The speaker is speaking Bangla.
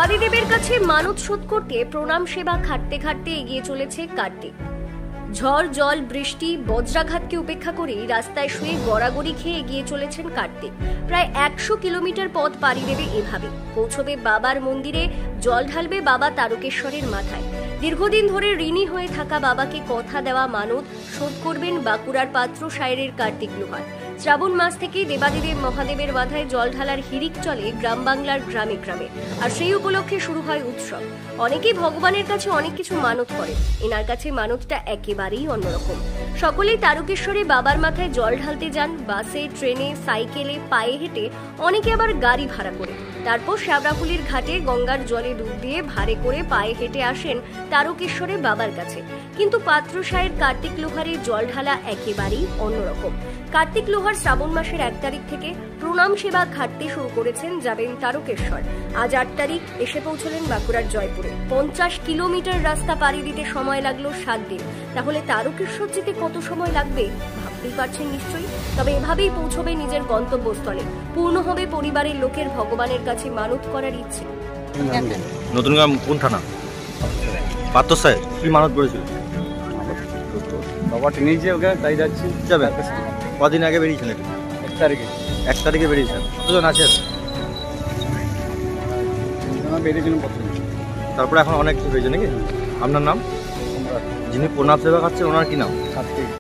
দেবাদিদেবের কাছে মানত শোধ করতে প্রণাম সেবা খাটতে খাটতে এগিয়ে চলেছে কার্তিক। ঝড় জল বৃষ্টি বজ্রাঘাতকে উপেক্ষা করে রাস্তায় শুয়ে গড়াগড়ি খেয়ে এগিয়ে চলেছেন কার্তিক। প্রায় 100 কিলোমিটার পথ পাড়ি দেবে এভাবে। পৌঁছবে বাবার মন্দিরে, জল ঢালবে বাবা তারকেশ্বরের মাথায়। দীর্ঘদিন ধরে ঋণী হয়ে থাকা বাবাকে কথা দেওয়া মানত শোধ করবেন বাঁকুড়ার পাত্রসায়ের কার্তিক লোহার। শ্রাবণ মাস থেকে দেবাদিদেব মহাদেবের মাথায় জল ঢালার হিড়িক চলে গ্রাম বাংলার গ্রামে গ্রামে। আর সেই উপলক্ষে শুরু হয় উৎসব। অনেকেই ভগবানের কাছে অনেক কিছু মানত করে, এনার কাছে মানতটা একেবারেই অন্যরকম। সকলেই তারকেশ্বরে বাবার মাথায় জল ঢালতে যান, বাসে, ট্রেনে, সাইকেলে, পায়ে হেঁটে, অনেকে আবার গাড়ি ভাড়া করে। তারপর শ্যাওড়াফুলির ঘাটে গঙ্গার জলে ডুব দিয়ে ভারে করে পায়ে হেঁটে আসেন তারকেশ্বরে বাবার কাছে। কিন্তু পাত্রসায়ের কার্তিক লোহারের জল ঢালা একেবারেই অন্যরকম। কার্তিক লোহার শ্রাবণ মাসের 1 তারিখ থেকে প্রণাম সেবা খাটতে শুরু করেছেন, যাবেন তারকেশ্বর। আজ 8 তারিখ এসে পৌঁছলেন বাঁকুড়ার জয়পুরে। 50 কিলোমিটার রাস্তা পাড়ি দিতে সময় লাগলো 7 দিন। তাহলে তারকেশ্বর যেতে কত সময় লাগবে ভাবতেই পারছেন নিশ্চয়ই। তবে এভাবেই পৌঁছবে নিজের গন্তব্যস্থলে। পূর্ণ হবে পরিবারের লোকের ভগবানের কাছে মানত করার ইচ্ছে। নতুন গ্রাম কোন থানা? পাত্রসায় কি মানত করেছিল? বাবা টেনেছে ওকে, তাই যাচ্ছি। যাবে কদিন আগে বেরিয়েছিলেন? 1 তারিখে। 1 তারিখে বেরিয়েছেন। কতজন আছেন? বেরিয়েছিলাম প্রথমে, তারপরে এখন অনেক কিছু হয়েছে নাকি? আপনার নাম? যিনি প্রণাম সেবা খাচ্ছেন ওনার কি নাম? কার্তিক।